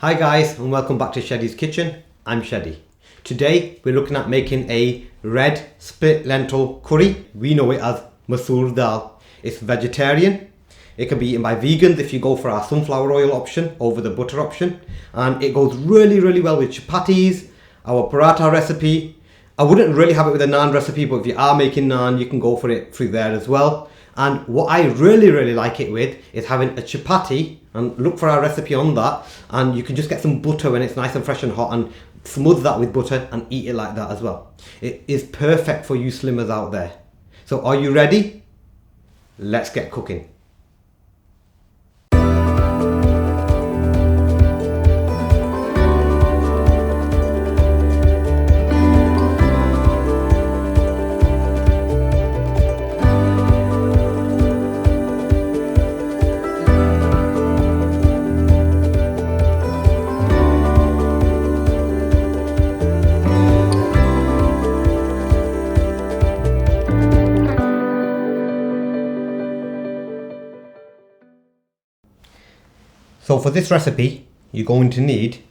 Hi guys, and welcome back to Sheddy's Kitchen. I'm Sheddy. Today we're looking at making a red split lentil curry. We know it as Masoor Dal. It's vegetarian. It can be eaten by vegans if you go for our sunflower oil option over the butter option. And it goes really well with chapatis, our Paratha recipe. I wouldn't really have it with a Naan recipe, but if you are making Naan, you can go for it through there as well. And what I really like it with is having a chapatti, and look for our recipe on that, and you can just get some butter when it's nice and fresh and hot and smother that with butter and eat it like that as well. It is perfect for you slimmers out there. So are you ready? Let's get cooking. So for this recipe, you're going to need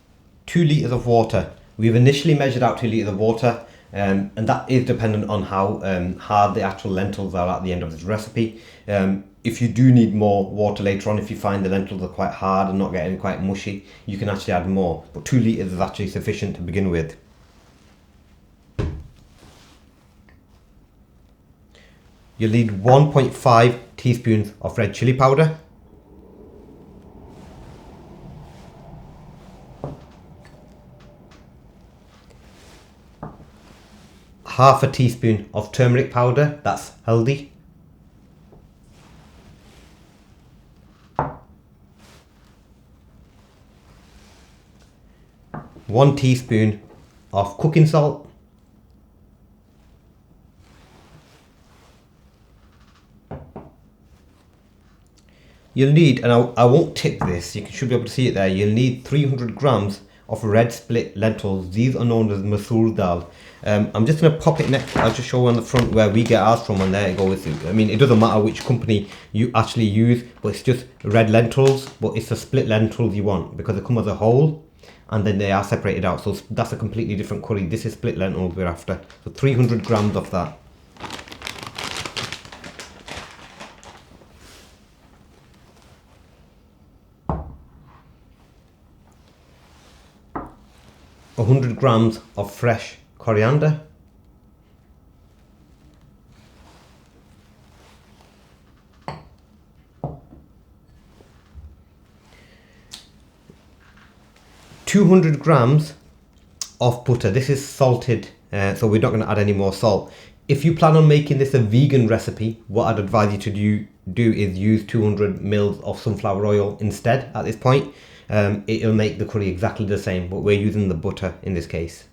2 litres of water. We've initially measured out 2 litres of water, and that is dependent on how hard the actual lentils are at the end of this recipe. If you do need more water later on, if you find the lentils are quite hard and not getting quite mushy, you can actually add more. But 2 litres is actually sufficient to begin with. You'll need 1.5 teaspoons of red chili powder, half a teaspoon of turmeric powder, that's haldi, one teaspoon of cooking salt, you'll need, and I won't tip this, you should be able to see it there, you'll need 300 grams of red split lentils. These are known as Masoor Dal. I'm just going to pop it next. I'll just show on the front where we get ours from, and there it goes. I mean, it doesn't matter which company you actually use, but it's just red lentils, but it's the split lentils you want because they come as a whole and then they are separated out. So that's a completely different curry. This is split lentils we're after. So 300 grams of that. A 100 grams of fresh coriander, ,200 grams of butter. This is salted, so we're not going to add any more salt. If you plan on making this a vegan recipe, what I'd advise you to do is use 200 mils of sunflower oil instead at this point. It'll make the curry exactly the same, but we're using the butter in this case.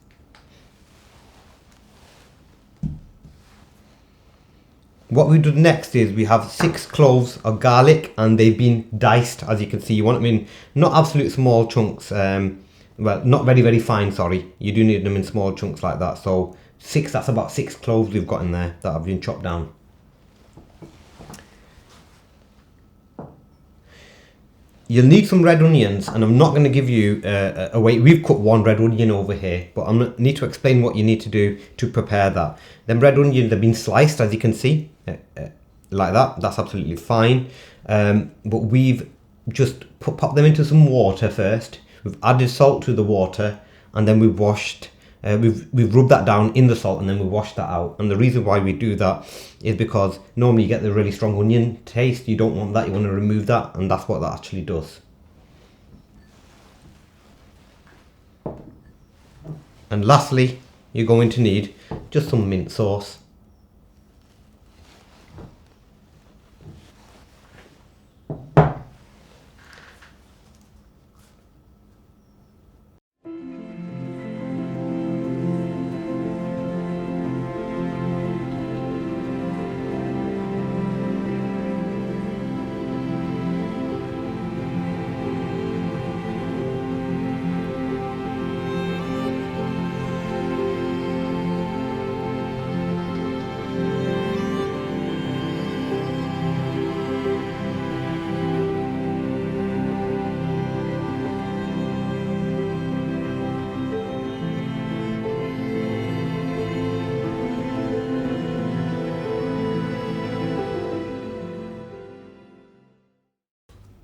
What we do next is we have 6 cloves of garlic, and they've been diced, as you can see. You want them in not absolute small chunks, well, not very fine, sorry. You do need them in small chunks like that. So 6, that's about 6 cloves we've got in there that have been chopped down. You'll need some red onions, and I'm not going to give you a weight. We've cut 1 red onion over here, but I need to explain what you need to do to prepare that. Them red onions have been sliced, as you can see, like that. That's absolutely fine. But we've just popped them into some water first. We've added salt to the water, and then we've washed. We've rubbed that down in the salt, and then we washed that out. And the reason why we do that is because normally you get the really strong onion taste. You don't want that, you want to remove that, and that's what that actually does. And lastly, you're going to need just some mint sauce.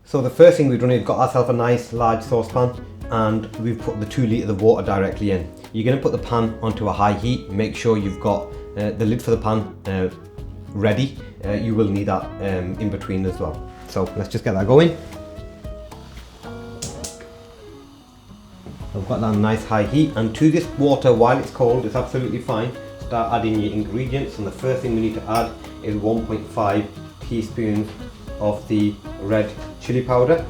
So the first thing we've done is got ourselves a nice large saucepan, and we've put the 2 litres of water directly in. You're going to put the pan onto a high heat. Make sure you've got the lid for the pan ready. You will need that in between as well. So let's just get that going. I've got that nice high heat, and to this water, while it's cold, it's absolutely fine. Start adding your ingredients, and the first thing we need to add is 1.5 teaspoons of the red chili powder.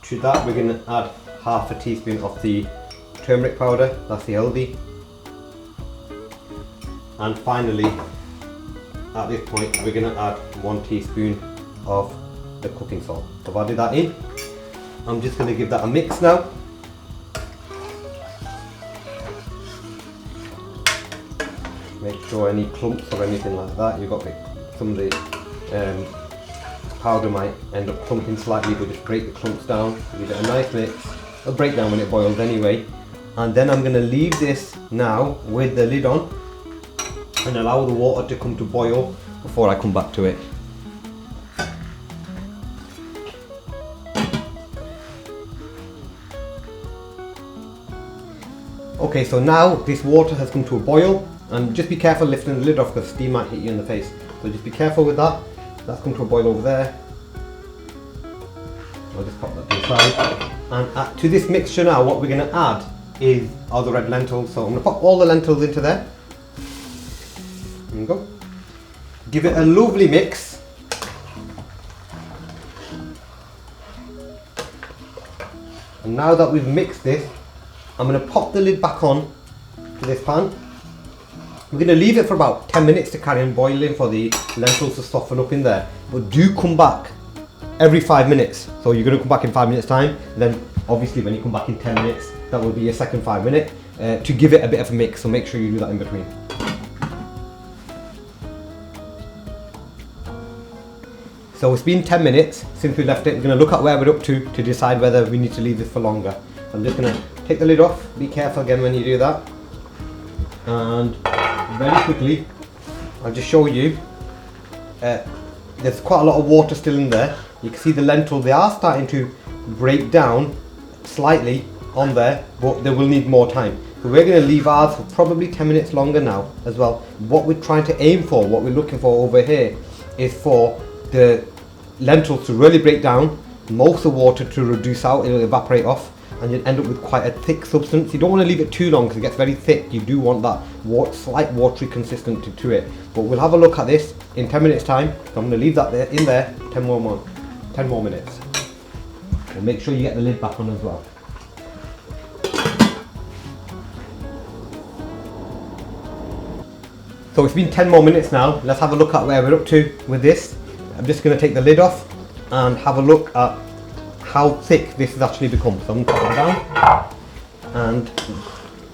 To that we're going to add half a teaspoon of the turmeric powder, that's the haldi. And finally, at this point, we're going to add 1 teaspoon of the cooking salt. So I've added that in. I'm just going to give that a mix now. Make sure any clumps or anything like that, you've got some of the powder might end up clumping slightly, but just break the clumps down, give it a nice mix. It'll break down when it boils anyway. And then I'm going to leave this now with the lid on and allow the water to come to boil before I come back to it. Okay, so now this water has come to a boil, and just be careful lifting the lid off because steam might hit you in the face. So just be careful with that. That's come to a boil over there. I'll just pop that to the side. And to this mixture now, what we're going to add are the red lentils. So I'm going to pop all the lentils into there. There you go. Give it a lovely mix. And now that we've mixed this, I'm going to pop the lid back on to this pan. We're going to leave it for about 10 minutes to carry on boiling for the lentils to soften up in there. But do come back every 5 minutes. So you're going to come back in 5 minutes time. Then obviously when you come back in 10 minutes, that will be your second 5 minute to give it a bit of a mix. So make sure you do that in between. So it's been 10 minutes since we left it. We're going to look at where we're up to decide whether we need to leave this for longer. I'm just going to take the lid off. Be careful again when you do that. And very quickly, I'll just show you. There's quite a lot of water still in there. You can see the lentils, they are starting to break down slightly on there, but they will need more time. So we're going to leave ours for probably 10 minutes longer now as well. What we're trying to aim for, what we're looking for over here, is for the lentils to really break down, most of the water to reduce out, it'll evaporate off, and you'll end up with quite a thick substance. You don't want to leave it too long because it gets very thick. You do want that slight watery consistency to it. But we'll have a look at this in 10 minutes time. So I'm going to leave that there in there 10 more minutes. And make sure you get the lid back on as well. So it's been 10 more minutes now. Let's have a look at where we're up to with this. I'm just going to take the lid off and have a look at how thick this has actually become. So I'm going to put that down, and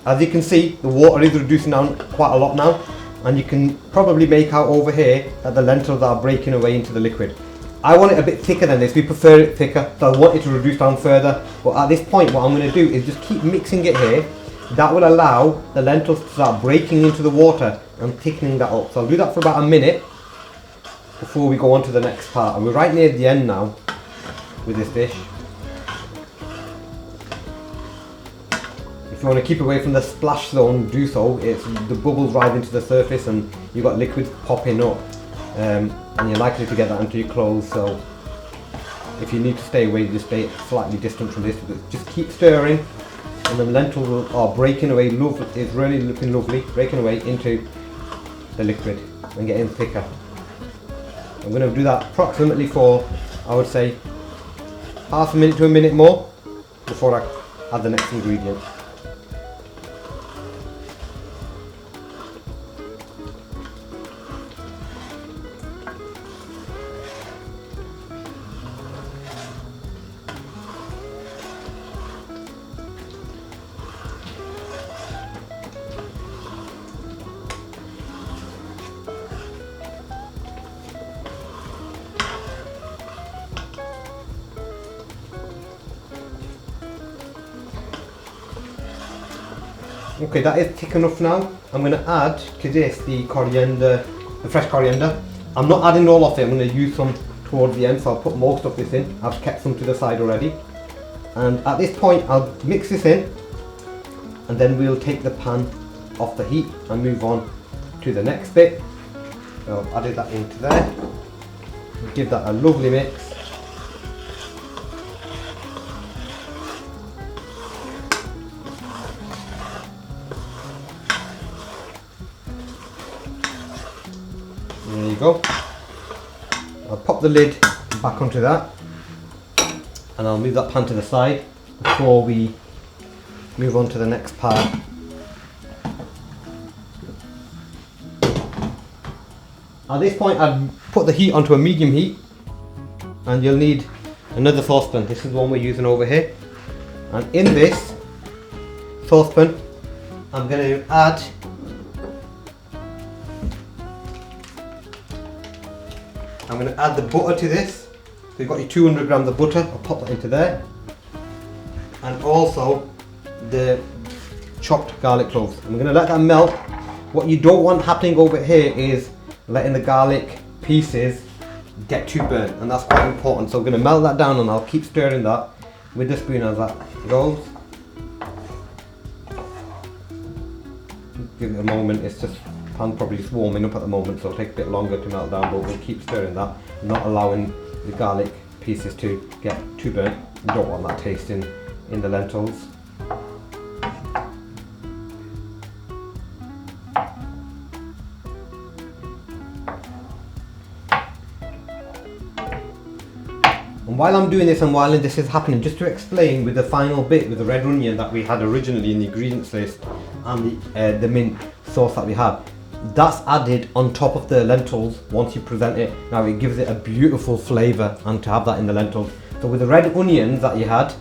as you can see, the water is reducing down quite a lot now, and you can probably make out over here that the lentils are breaking away into the liquid. I want it a bit thicker than this. We prefer it thicker, so I want it to reduce down further. But at this point, what I'm going to do is just keep mixing it here. That will allow the lentils to start breaking into the water and thickening that up. So I'll do that for about a minute before we go on to the next part. And we're right near the end now with this dish. If you want to keep away from the splash zone, do so. It's the bubbles rise into the surface and you've got liquids popping up, and you're likely to get that into your clothes. So if you need to stay away, just stay slightly distant from this. But just keep stirring, and the lentils are breaking away. It's really looking lovely, breaking away into the liquid and getting thicker. I'm going to do that approximately for, I would say, half a minute to a minute more before I add the next ingredient. Okay, that is thick enough now. I'm going to add to this the coriander, the fresh coriander. I'm not adding all of it, I'm going to use some towards the end, so I'll put most of this in. I've kept some to the side already. And at this point I'll mix this in, and then we'll take the pan off the heat and move on to the next bit. So I've added that into there. Give that a lovely mix. There you go. I'll pop the lid back onto that, and I'll move that pan to the side before we move on to the next part. At this point I've put the heat onto a medium heat, and you'll need another saucepan. This is the one we're using over here, and in this saucepan I'm going to add the butter to this. So you've got your 200 grams of butter, I'll pop that into there, and also the chopped garlic cloves. I'm going to let that melt. What you don't want happening over here is letting the garlic pieces get too burnt, and that's quite important. So I'm going to melt that down, and I'll keep stirring that with the spoon as that goes. Give it a moment, it's just pan probably just warming up at the moment, so it'll take a bit longer to melt down, but we'll keep stirring that, not allowing the garlic pieces to get too burnt. You don't want that taste in the lentils. And while I'm doing this and while this is happening, just to explain with the final bit with the red onion that we had originally in the ingredients list, and the mint sauce that we had, that's added on top of the lentils once you present it. Now it gives it a beautiful flavour, and to have that in the lentils. So with the red onions that you had,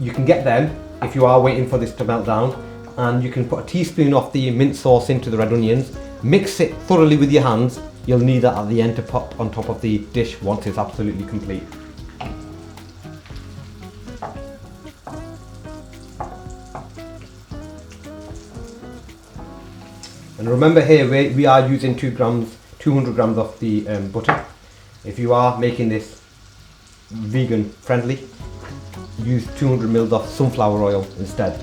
you can get them if you are waiting for this to melt down, and you can put a teaspoon of the mint sauce into the red onions, mix it thoroughly with your hands. You'll need that at the end to pop on top of the dish once it's absolutely complete. And remember here we are using 200 grams of the butter. If you are making this vegan friendly, use 200 ml of sunflower oil instead.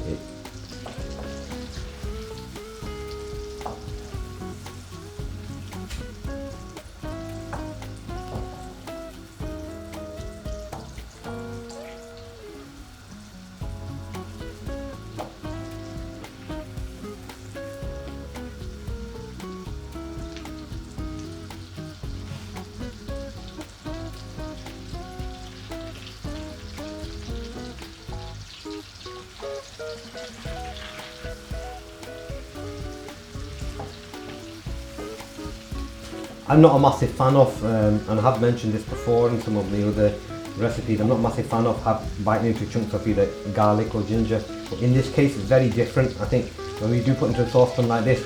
I'm not a massive fan of, and I have mentioned this before in some of the other recipes, I'm not a massive fan of biting into chunks of either garlic or ginger, but in this case it's very different. I think when we do put into a saucepan like this,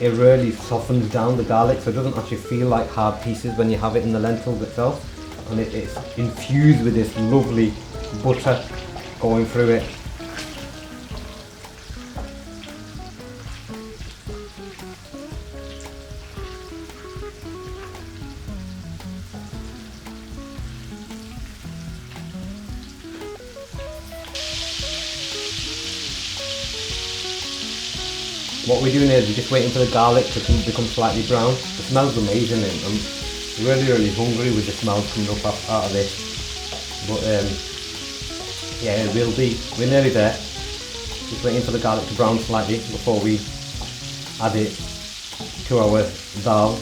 it really softens down the garlic, so it doesn't actually feel like hard pieces when you have it in the lentils itself, and it's infused with this lovely butter going through it. What we're doing is we're just waiting for the garlic to become slightly brown. It smells amazing, and I'm really hungry with the smell coming up out of this. But yeah, we're nearly there. Just waiting for the garlic to brown slightly before we add it to our dal.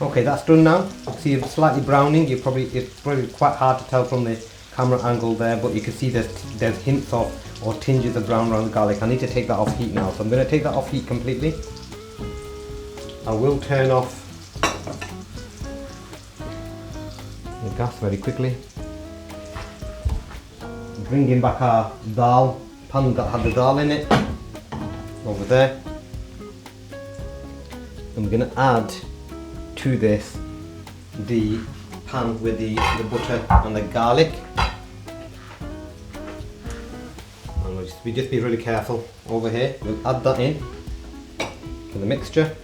Okay, that's done now. See, it's slightly browning. It's probably quite hard to tell from the camera angle there, but you can see there's hints of or tinges of brown around the garlic. I need to take that off heat now, so I'm going to take that off heat completely. I will turn off the gas very quickly. Bringing back our dal pan that had the dal in it over there. I'm going to add to this the pan with the butter and the garlic. And we'll just be really careful over here. We'll add that in to the mixture.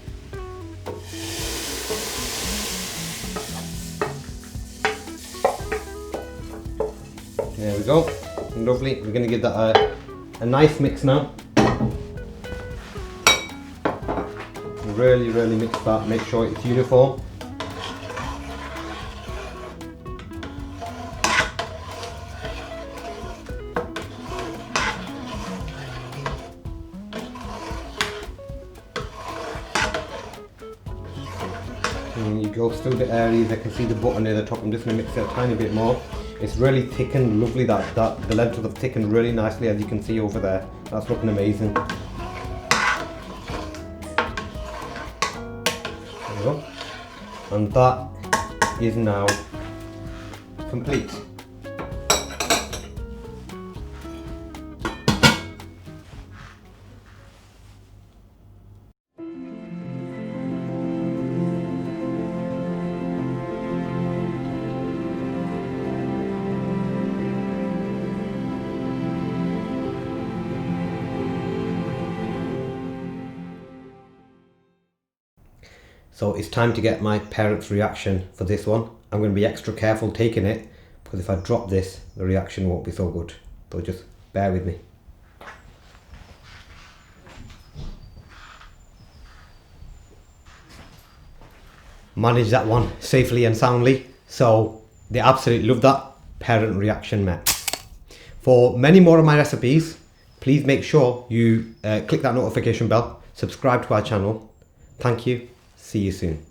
There we go. Lovely. We're going to give that a nice mix now. Really mix that. Make sure it's uniform. And you go through the areas. I can see the butter near the top. I'm just going to mix it a tiny bit more. It's really thickened, lovely, that the lentils have thickened really nicely, as you can see over there. That's looking amazing. There we go. And that is now complete. So it's time to get my parents' reaction for this one. I'm going to be extra careful taking it, because if I drop this, the reaction won't be so good. So just bear with me. Managed that one safely and soundly. So they absolutely love that. Parent reaction met. For many more of my recipes, please make sure you click that notification bell, subscribe to our channel. Thank you. See you soon.